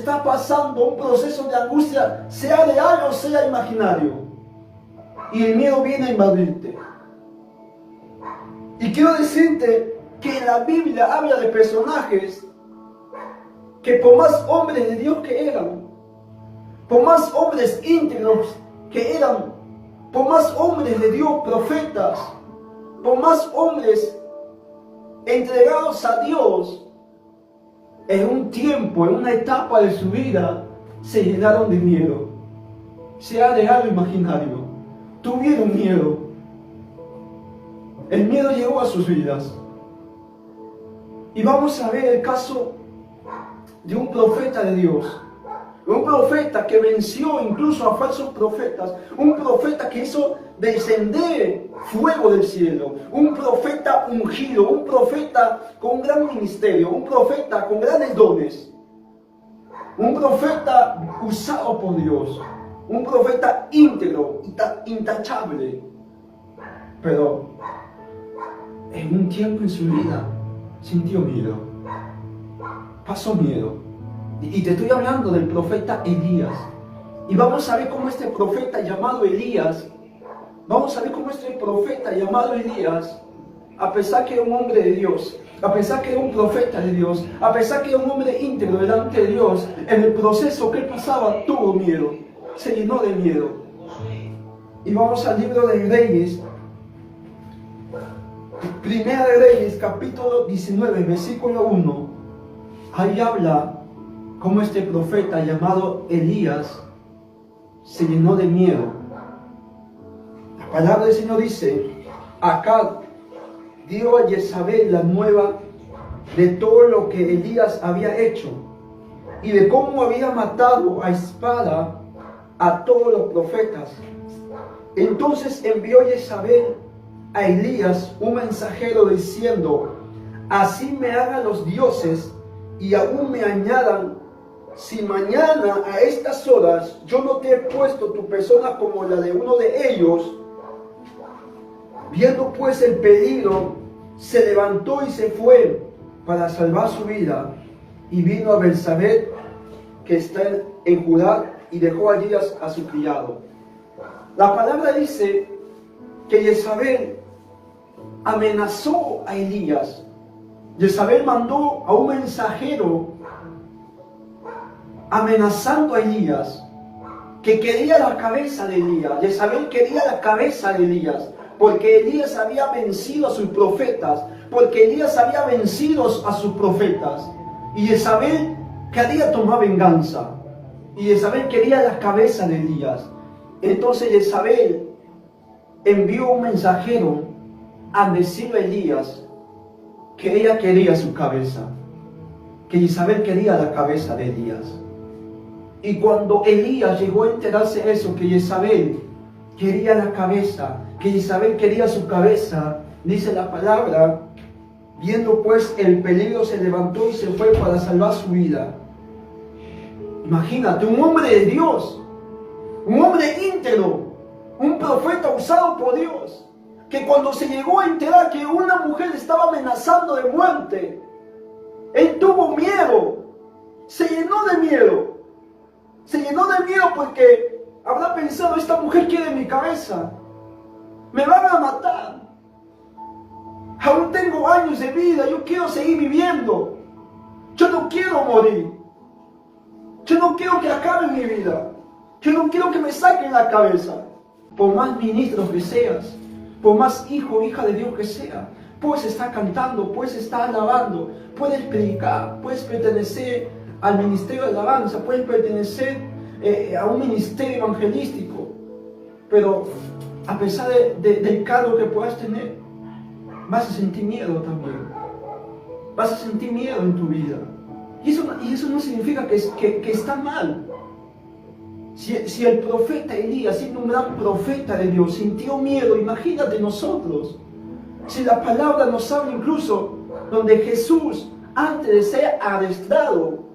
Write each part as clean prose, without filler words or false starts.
está pasando un proceso de angustia, sea real o sea imaginario. Y el miedo viene a invadirte. Y quiero decirte que en la Biblia habla de personajes que por más hombres de Dios que eran, por más hombres íntegros que eran, por más hombres de Dios, profetas, por más hombres entregados a Dios, en un tiempo, en una etapa de su vida, se llenaron de miedo. Sea real o imaginario, tuvieron miedo. El miedo llegó a sus vidas. Y vamos a ver el caso de un profeta de Dios. Un profeta que venció incluso a falsos profetas. Un profeta que hizo descender fuego del cielo. Un profeta ungido. Un profeta con un gran ministerio. Un profeta con grandes dones. Un profeta usado por Dios. Un profeta íntegro, intachable. Pero en un tiempo en su vida sintió miedo. Pasó miedo. Y te estoy hablando del profeta Elías. Y vamos a ver cómo este profeta llamado Elías, a pesar que era un hombre de Dios, a pesar que era un profeta de Dios, a pesar que era un hombre íntegro delante de Dios, en el proceso que él pasaba tuvo miedo, se llenó de miedo. Y vamos al libro de Reyes, Primera de Reyes, capítulo 19, versículo 1. Ahí habla cómo este profeta llamado Elías se llenó de miedo. La palabra del Señor dice: Acab dio a Jezabel la nueva de todo lo que Elías había hecho y de cómo había matado a espada a todos los profetas. Entonces envió Jezabel a Elías un mensajero diciendo: Así me hagan los dioses y aún me añadan, si mañana a estas horas yo no te he puesto tu persona como la de uno de ellos. Viendo pues el peligro, se levantó y se fue para salvar su vida, y vino a Bersabé, que está en Judá, y dejó allí a su criado. La palabra dice que Jezabel amenazó a Elías. Jezabel mandó a un mensajero amenazando a Elías, que quería la cabeza de Elías. Jezabel quería la cabeza de Elías, porque Elías había vencido a sus profetas, y Jezabel quería tomar venganza, y Jezabel quería la cabeza de Elías. Entonces Jezabel envió un mensajero a decirle a Elías que ella quería su cabeza, que Jezabel quería la cabeza de Elías. Y cuando Elías llegó a enterarse de eso, que Jezabel quería la cabeza, que Jezabel quería su cabeza, dice la palabra: viendo pues el peligro, se levantó y se fue para salvar su vida. Imagínate, un hombre de Dios, un hombre íntegro, un profeta usado por Dios, que cuando se llegó a enterar que una mujer estaba amenazando de muerte, él tuvo miedo, se llenó de miedo porque habrá pensado: esta mujer quiere mi cabeza, me van a matar, aún tengo años de vida, yo quiero seguir viviendo, yo no quiero morir, yo no quiero que acabe mi vida, yo no quiero que me saquen la cabeza. Por más ministro que seas, por más hijo o hija de Dios que sea, puedes estar cantando, puedes estar alabando, puedes predicar, puedes pertenecer al ministerio de alabanza, puedes pertenecer a un ministerio evangelístico, pero a pesar del cargo que puedas tener, vas a sentir miedo también, vas a sentir miedo en tu vida, y eso no significa que está mal. Si el profeta Elías, siendo un gran profeta de Dios, sintió miedo, imagínate nosotros. Si la palabra nos habla incluso donde Jesús, antes de ser arrestado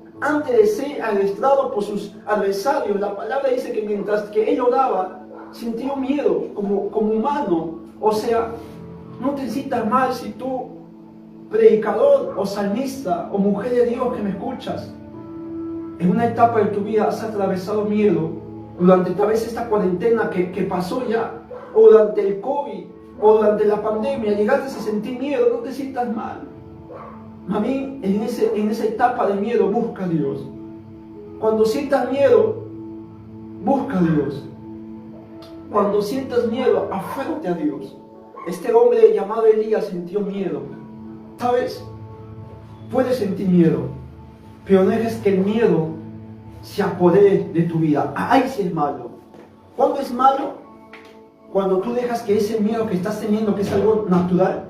por sus adversarios, la palabra dice que mientras que él oraba, sintió miedo como humano. O sea, no te sientas mal si tú, predicador o salmista o mujer de Dios que me escuchas, en una etapa de tu vida has atravesado miedo, durante tal vez esta cuarentena que pasó ya, o durante el COVID, o durante la pandemia, llegaste a sentir miedo, no te sientas mal. A mí, en esa etapa de miedo, busca a Dios. Cuando sientas miedo, busca a Dios. Cuando sientas miedo, aférrate a Dios. Este hombre llamado Elías sintió miedo. ¿Sabes? Puedes sentir miedo, pero no dejes que el miedo se apodere de tu vida. Ahí sí es malo. ¿Cuándo es malo? Cuando tú dejas que ese miedo que estás teniendo, que es algo natural,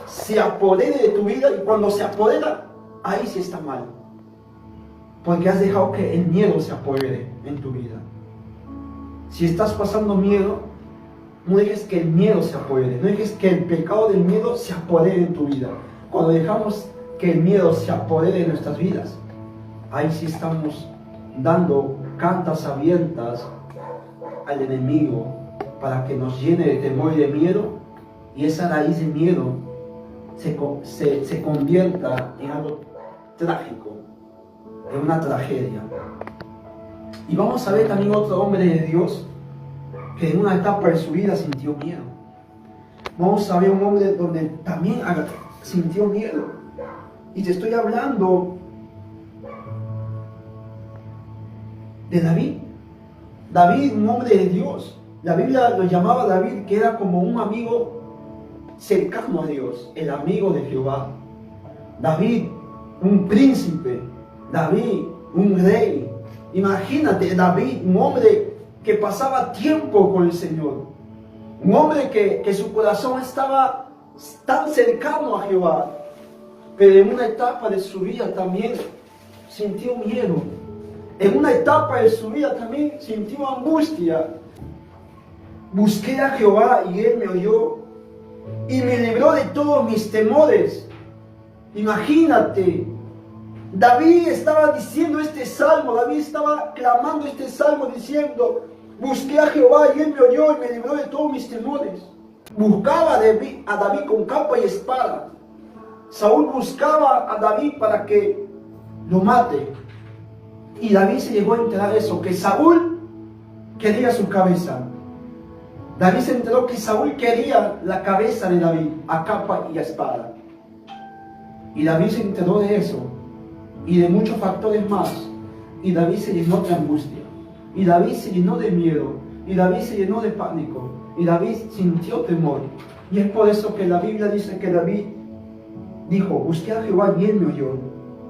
se apodere de tu vida, y cuando se apodera, ahí sí está mal. Porque has dejado que el miedo se apodere en tu vida. Si estás pasando miedo, no dejes que el miedo se apodere, no dejes que el pecado del miedo se apodere en tu vida. Cuando dejamos que el miedo se apodere en nuestras vidas, ahí sí estamos dando cantas abiertas al enemigo para que nos llene de temor y de miedo, y esa raíz de miedo se convierta en algo trágico, en una tragedia. Y vamos a ver también otro hombre de Dios que en una etapa de su vida sintió miedo. Vamos a ver un hombre donde también sintió miedo. Y te estoy hablando de David. David, un hombre de Dios. La Biblia lo llamaba David, que era como un amigo cercano a Dios, el amigo de Jehová. David, un príncipe. David, un rey. Imagínate, David, un hombre que pasaba tiempo con el Señor. Un hombre que su corazón estaba tan cercano a Jehová. Pero en una etapa de su vida también sintió miedo. En una etapa de su vida también sintió angustia. Busqué a Jehová y Él me oyó y me libró de todos mis temores. Imagínate, David estaba diciendo este salmo, David estaba clamando este salmo diciendo: busqué a Jehová y Él me oyó y me libró de todos mis temores. Buscaba a David con capa y espada. Saúl buscaba a David para que lo mate. Y David se llegó a enterar de eso, que Saúl quería su cabeza. David se enteró que Saúl quería la cabeza de David a capa y a espada. Y David se enteró de eso y de muchos factores más. Y David se llenó de angustia. Y David se llenó de miedo. Y David se llenó de pánico. Y David sintió temor. Y es por eso que la Biblia dice que David dijo: busqué a Jehová y Él me oyó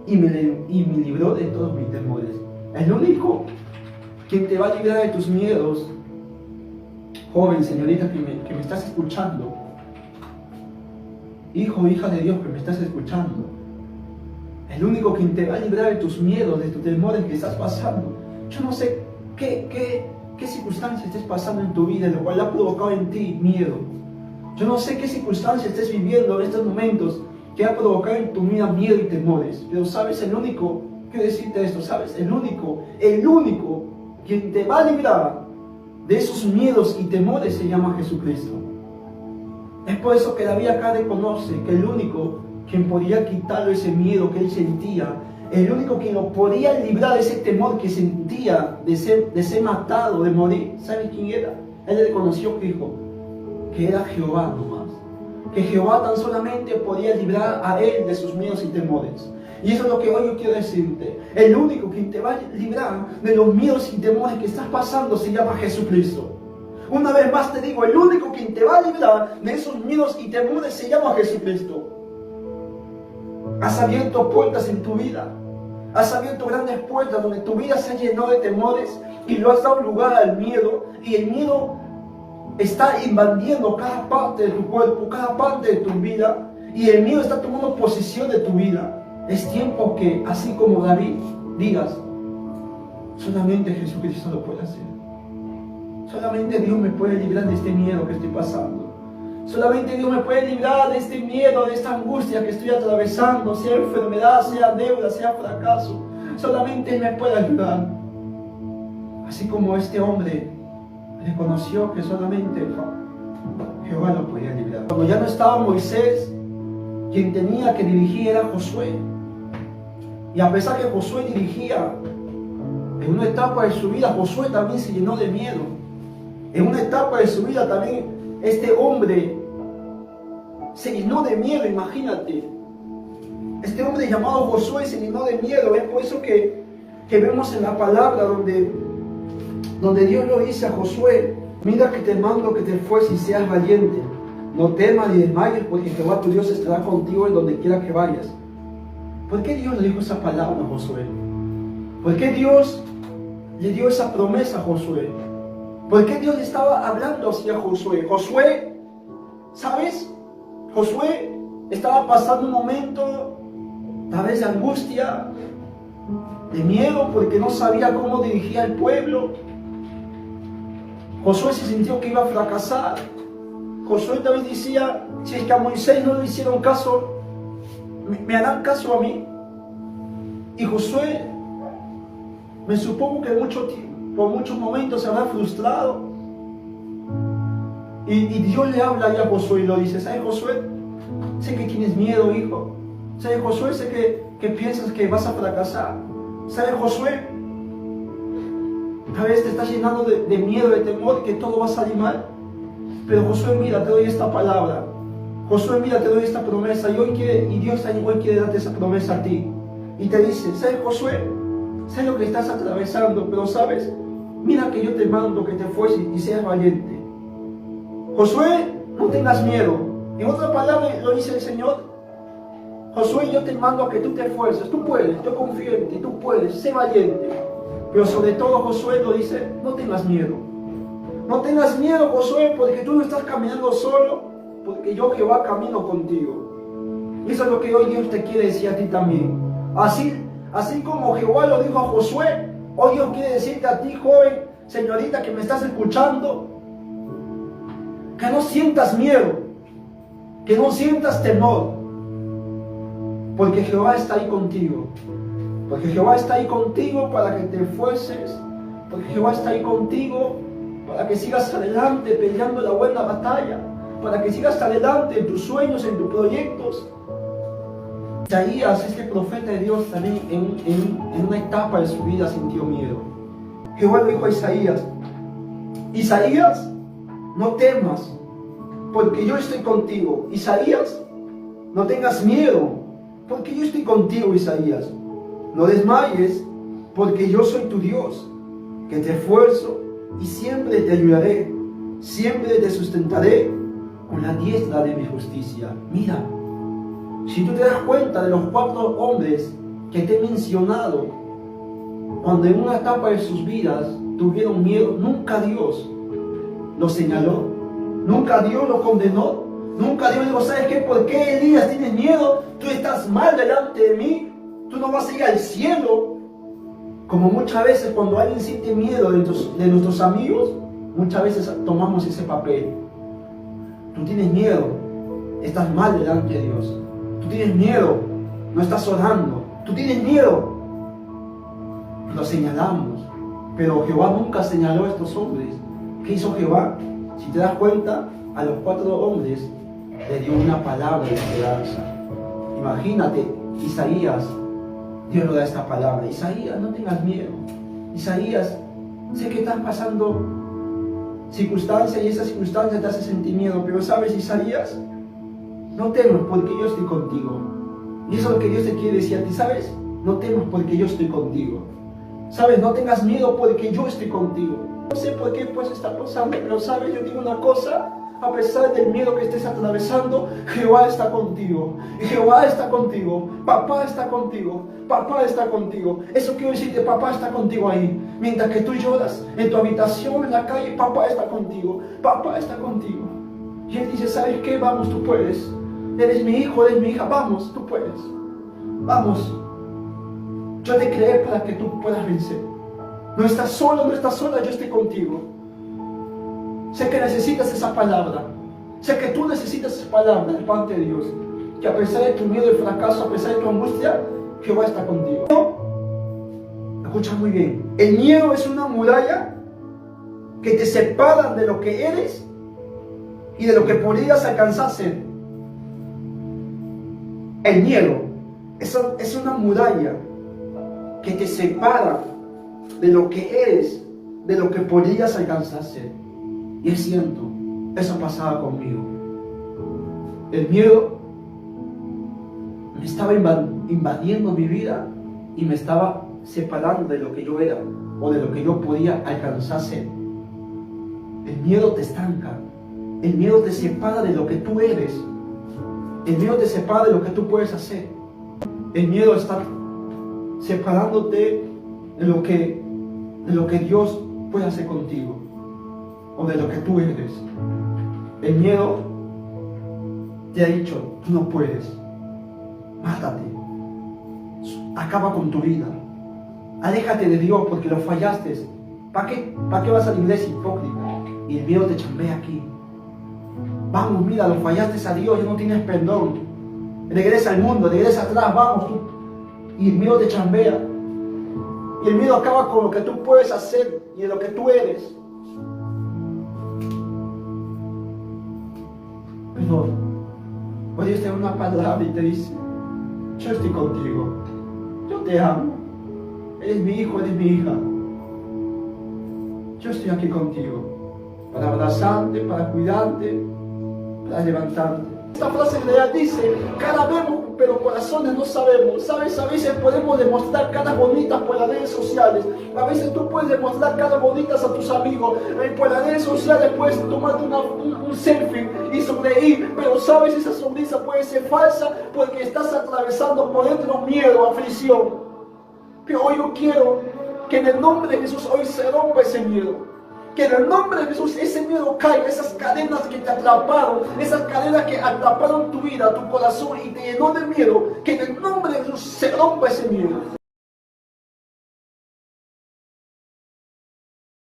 y me libró de todos mis temores. El único quien te va a librar de tus miedos, joven, señorita que me estás escuchando, hijo, hija de Dios que me estás escuchando, el único quien te va a librar de tus miedos, de tus temores que estás pasando. Yo no sé qué circunstancia estés pasando en tu vida, lo cual ha provocado en ti miedo. Yo no sé qué circunstancia estés viviendo en estos momentos que ha provocado en tu vida miedo y temores. Pero sabes, el único, quiero decirte esto, sabes, el único quien te va a librar de esos miedos y temores se llama Jesucristo. Es por eso que David acá reconoce que el único quien podía quitarle ese miedo que él sentía, el único quien lo podía librar de ese temor que sentía de ser matado, de morir, ¿sabes quién era? Él reconoció que era Jehová nomás. Que Jehová tan solamente podía librar a él de sus miedos y temores. Y eso es lo que hoy yo quiero decirte. El único quien te va a librar de los miedos y temores que estás pasando se llama Jesucristo. Una vez más te digo, el único quien te va a librar de esos miedos y temores se llama Jesucristo. Has abierto puertas en tu vida. Has abierto grandes puertas donde tu vida se ha llenado de temores y lo has dado lugar al miedo. Y el miedo está invadiendo cada parte de tu cuerpo, cada parte de tu vida. Y el miedo está tomando posesión de tu vida. Es tiempo que, así como David, digas: solamente Jesucristo lo puede hacer. Solamente Dios me puede librar de este miedo que estoy pasando. Solamente Dios me puede librar de este miedo, de esta angustia que estoy atravesando, sea enfermedad, sea deuda, sea fracaso. Solamente Él me puede ayudar. Así como este hombre reconoció que solamente Jehová lo podía librar. Cuando ya no estaba Moisés, quien tenía que dirigir era Josué. Y a pesar que Josué dirigía En una etapa de su vida Josué también se llenó de miedo. En una etapa de su vida también este hombre se llenó de miedo, imagínate. Este hombre llamado Josué se llenó de miedo. Es por eso que vemos en la palabra donde Dios lo dice a Josué: mira que te mando que te esfuerces y seas valiente. No temas ni desmayes, porque Jehová tu Dios estará contigo en donde quiera que vayas. ¿Por qué Dios le dijo esa palabra a Josué? ¿Por qué Dios le dio esa promesa a Josué? ¿Por qué Dios le estaba hablando así a Josué? Josué, ¿sabes? Josué estaba pasando un momento tal vez de angustia, de miedo, porque no sabía cómo dirigir al pueblo. Josué se sintió que iba a fracasar. Josué también decía: si es que a Moisés no le hicieron caso, ¿me harán caso a mí? Y Josué, me supongo que por muchos momentos se habrá frustrado. Y Dios le habla ahí a Josué y lo dice: ¿sabes, Josué? Sé que tienes miedo, hijo. ¿Sabes, Josué? Sé que piensas que vas a fracasar. ¿Sabes, Josué? A veces te estás llenando de miedo, de temor, que todo va a salir mal. Pero Josué, mira, te doy esta palabra. Josué, mira, te doy esta promesa. Y Dios hoy quiere darte esa promesa a ti. Y te dice: ¿sabes, Josué? Sé lo que estás atravesando, pero sabes, mira que yo te mando que te esfuerces y seas valiente. Josué, no tengas miedo. En otra palabra lo dice el Señor: Josué, yo te mando a que tú te esfuerces. Tú puedes, yo confío en ti, tú puedes, sé valiente. Pero sobre todo Josué lo dice: no tengas miedo. No tengas miedo, Josué, porque tú no estás caminando solo, porque yo, Jehová, camino contigo. Y eso es lo que hoy Dios te quiere decir a ti también. Así como Jehová lo dijo a Josué, hoy Dios quiere decirte a ti, joven, señorita que me estás escuchando, que no sientas miedo, que no sientas temor, porque Jehová está ahí contigo. Porque Jehová está ahí contigo para que te esfuerces, porque Jehová está ahí contigo para que sigas adelante peleando la buena batalla, para que sigas adelante en tus sueños, en tus proyectos. Isaías, este profeta de Dios, también en una etapa de su vida sintió miedo. Jehová le dijo a Isaías: Isaías, no temas, porque yo estoy contigo. Isaías, no tengas miedo, porque yo estoy contigo, Isaías. No desmayes, porque yo soy tu Dios, que te esfuerzo y siempre te ayudaré, siempre te sustentaré con la diestra de mi justicia. Mira, si tú te das cuenta de los 4 hombres que te he mencionado, cuando en una etapa de sus vidas tuvieron miedo, nunca Dios los señaló, nunca Dios los condenó, nunca Dios dijo: ¿sabes qué? ¿Por qué, Elías, tienes miedo? Tú estás mal delante de mí, tú no vas a ir al cielo. Como muchas veces cuando alguien siente miedo de nuestros amigos, muchas veces tomamos ese papel. Tú tienes miedo, estás mal delante de Dios. Tú tienes miedo, no estás orando. Tú tienes miedo, lo señalamos. Pero Jehová nunca señaló a estos hombres. ¿Qué hizo Jehová? Si te das cuenta, a los 4 hombres le dio una palabra de esperanza. Imagínate, Isaías, Dios nos da esta palabra: Isaías, no tengas miedo. Isaías, sé que estás pasando circunstancias y esa circunstancia te hace sentir miedo, pero sabes, Isaías, no temas porque yo estoy contigo. Y eso es lo que Dios te quiere decir a ti, ¿sabes? No temas porque yo estoy contigo. ¿Sabes? No tengas miedo porque yo estoy contigo. No sé por qué pues está pasando, pero ¿sabes? Yo digo una cosa: a pesar del miedo que estés atravesando, Jehová está contigo. Jehová está contigo. Papá está contigo. Papá está contigo. Eso quiero decirte: papá está contigo ahí. Mientras que tú lloras en tu habitación, en la calle, papá está contigo. Papá está contigo. Y Él dice: ¿sabes qué? Vamos, tú puedes. Eres mi hijo, eres mi hija. Vamos, tú puedes. Vamos. Yo te creé para que tú puedas vencer. No estás solo, no estás sola, yo estoy contigo. Sé que necesitas esa palabra. Sé que tú necesitas esa palabra de parte de Dios. Que a pesar de tu miedo y fracaso, a pesar de tu angustia, Jehová está contigo. Escucha muy bien. El miedo es una muralla que te separa de lo que eres y de lo que podrías alcanzar a ser. El miedo es una muralla que te separa de lo que eres, de lo que podrías alcanzar a ser. Y es cierto, eso pasaba conmigo. El miedo me estaba invadiendo mi vida y me estaba separando de lo que yo era o de lo que yo podía alcanzar a ser. El miedo te estanca, el miedo te separa de lo que tú eres, el miedo te separa de lo que tú puedes hacer. El miedo está separándote de lo que Dios puede hacer contigo o de lo que tú eres. El miedo te ha dicho, tú no puedes, mátate, acaba con tu vida, aléjate de Dios porque lo fallaste. ¿Para qué vas a la iglesia, hipócrita? Y el miedo te chambea aquí. Vamos, mira, lo fallaste a Dios, ya no tienes perdón. Regresa al mundo, regresa atrás, vamos tú. Y el miedo te chambea. Y el miedo acaba con lo que tú puedes hacer y de lo que tú eres. Pero hoy Dios te da una palabra y te dice, yo estoy contigo, yo te amo, eres mi hijo, eres mi hija. Yo estoy aquí contigo para abrazarte, para cuidarte, para levantarte. Esta frase real dice, cara vemos, pero corazones no sabemos. ¿Sabes? A veces podemos demostrar caras bonitas por las redes sociales. A veces tú puedes demostrar caras bonitas a tus amigos. Por las redes sociales puedes tomarte un selfie y sonreír. Pero sabes, esa sonrisa puede ser falsa porque estás atravesando por dentro miedo, aflicción. Pero hoy yo quiero que en el nombre de Jesús hoy se rompa ese miedo. Que en el nombre de Jesús ese miedo caiga, esas cadenas que te atraparon, esas cadenas que atraparon tu vida, tu corazón y te llenó de miedo, que en el nombre de Jesús se rompa ese miedo.